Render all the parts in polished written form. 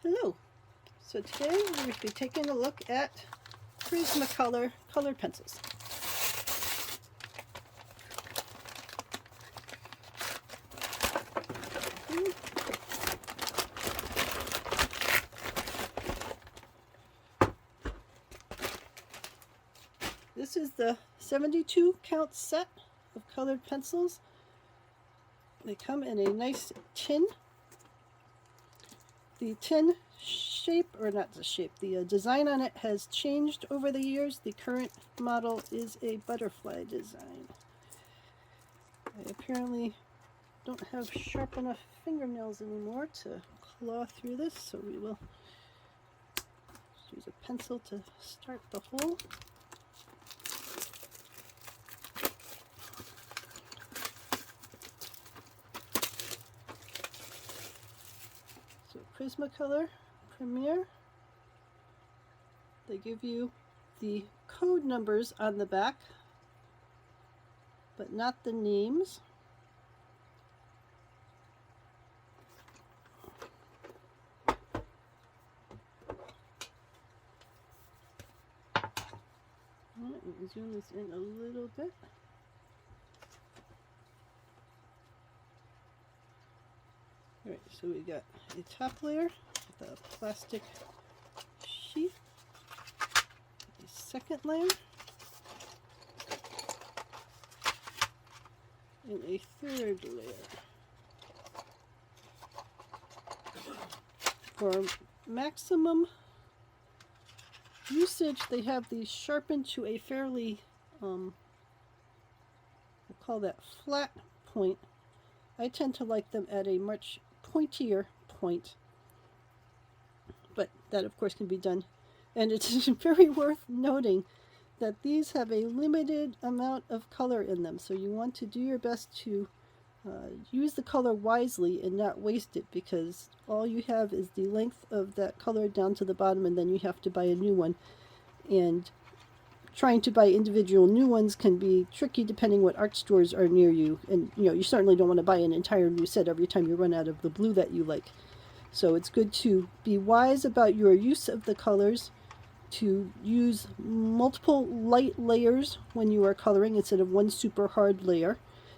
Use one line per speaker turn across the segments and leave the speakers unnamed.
Hello. So today we're going to be taking a look at PrismaColor colored pencils. This is the 72 count set of colored pencils. They come in a nice tin. The tin shape, or not the shape, the design on it has changed over the years. The current model is a butterfly design. I apparently don't have sharp enough fingernails anymore to claw through this, so we will use a pencil to start the hole. So PrismaColor Premier, they give you the code numbers on the back, but not the names. Let me zoom this in a little bit. Alright, so we got a top layer with a plastic sheath, a second layer, and a third layer. For maximum usage, they have these sharpened to a fairly, we'll call that flat point. I tend to like them at a much pointier point, but that of course can be done. And it's very worth noting that these have a limited amount of color in them, so you want to do your best to use the color wisely and not waste it, because all you have is the length of that color down to the bottom, and then you have to buy a new one. And trying to buy individual new ones can be tricky depending what art stores are near you, and you certainly don't want to buy an entire new set every time you run out of the blue that you like. So it's good to be wise about your use of the colors, to use multiple light layers when you are coloring instead of one super hard layer.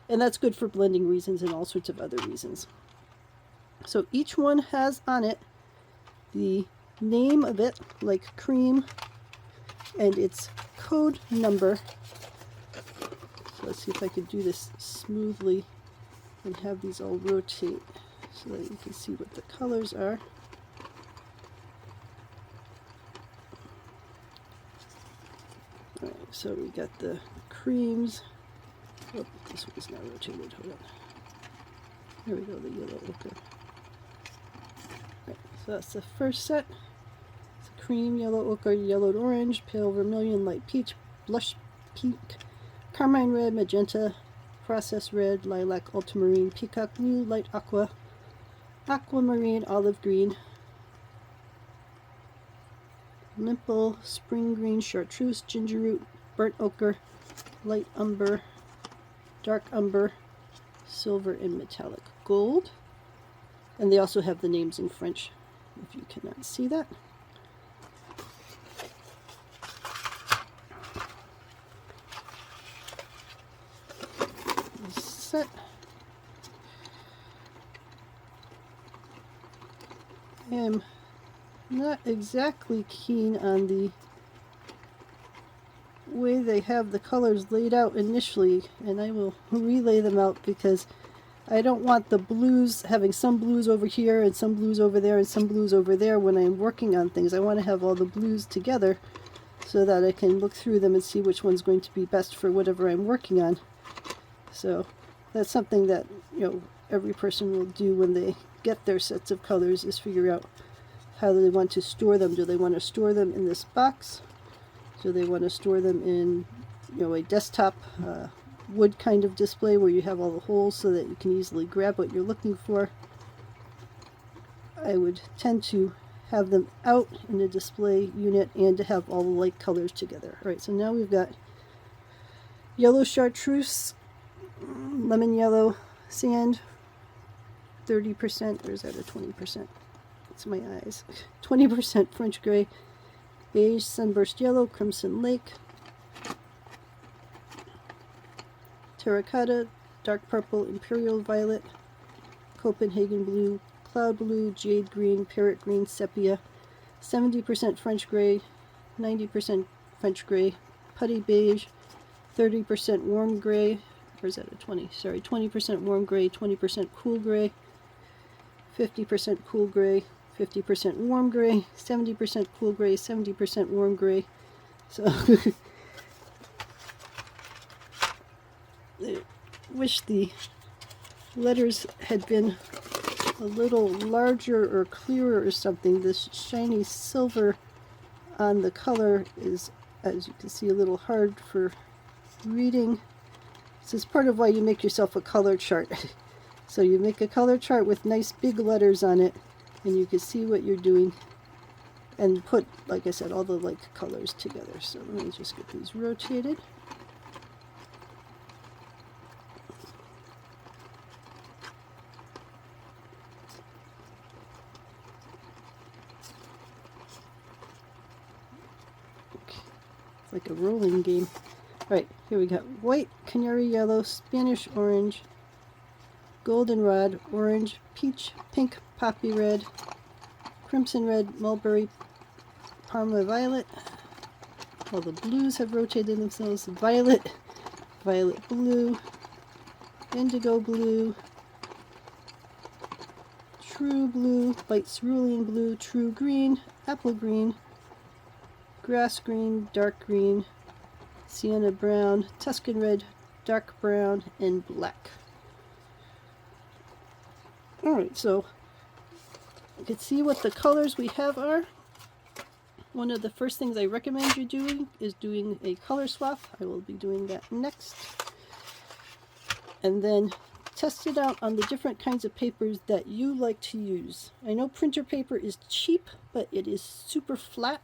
And that's good for blending reasons and all sorts of other reasons. So each one has on it the name of it, like cream, and its code number. So let's see if I can do this smoothly and have these all rotate so that you can see what the colors are. Alright, so we got the creams. Oh, this one's not rotated. Hold on. There we go, the yellow ochre. Right, so that's the first set. It's cream, yellow ochre, yellowed orange, pale vermilion, light peach, blush pink, carmine red, magenta, process red, lilac, ultramarine, peacock blue, light aqua, aquamarine, olive green, limple, spring green, chartreuse, ginger root, burnt ochre, light umber, dark umber, silver, and metallic gold. And they also have the names in French, if you cannot see that. This set. I am not exactly keen on the way they have the colors laid out initially, and I will relay them out because I don't want the blues having some blues over here and some blues over there and some blues over there when I'm working on things. I want to have all the blues together so that I can look through them and see which one's going to be best for whatever I'm working on. So that's something that every person will do when they get their sets of colors, is figure out how do they want to store them. Do they want to store them in this box? Do they want to store them in a desktop wood kind of display where you have all the holes so that you can easily grab what you're looking for? I would tend to have them out in the display unit and to have all the light colors together. Alright, so now we've got yellow chartreuse, lemon yellow sand, 30%, or is that a 20%? It's my eyes. 20% French gray, beige, sunburst yellow, crimson lake, terracotta, dark purple, imperial violet, Copenhagen blue, cloud blue, jade green, parrot green, sepia, 70% French gray, 90% French gray, putty beige, 30% warm gray, or is that a 20? Sorry, 20% warm gray, 20% cool gray, 50% cool gray, 50% warm gray, 70% cool gray, 70% warm gray. So I wish the letters had been a little larger or clearer or something. This shiny silver on the color is, as you can see, a little hard for reading. This is part of why you make yourself a color chart. So you make a color chart with nice big letters on it, and you can see what you're doing, and put, like I said, all the like colors together. So let me just get these rotated. Okay. It's like a rolling game. Right, here we got white, canary yellow, Spanish orange, goldenrod, orange, peach, pink, poppy red, crimson red, mulberry, parma violet. All the blues have rotated themselves. Violet, violet blue, indigo blue, true blue, light cerulean blue, true green, apple green, grass green, dark green, sienna brown, Tuscan red, dark brown, and black. Alright, so you can see what the colors we have are. One of the first things I recommend you doing is doing a color swap. I will be doing that next. And then test it out on the different kinds of papers that you like to use. I know printer paper is cheap, but it is super flat.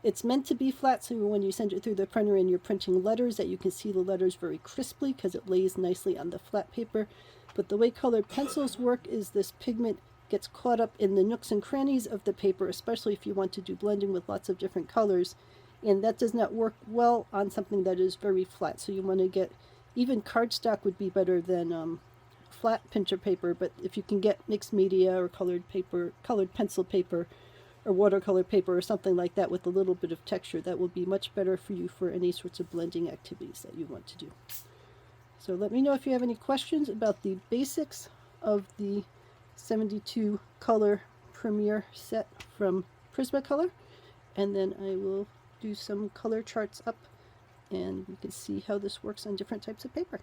It's meant to be flat, so when you send it through the printer and you're printing letters, that you can see the letters very crisply because it lays nicely on the flat paper. But the way colored pencils work is this pigment gets caught up in the nooks and crannies of the paper, especially if you want to do blending with lots of different colors. And that does not work well on something that is very flat. So you want to get, even cardstock would be better than flat printer paper, but if you can get mixed media or colored paper, colored pencil paper, or watercolor paper or something like that with a little bit of texture, that will be much better for you for any sorts of blending activities that you want to do. So let me know if you have any questions about the basics of the 72 color Premier set from PrismaColor, and then I will do some color charts up and you can see how this works on different types of paper.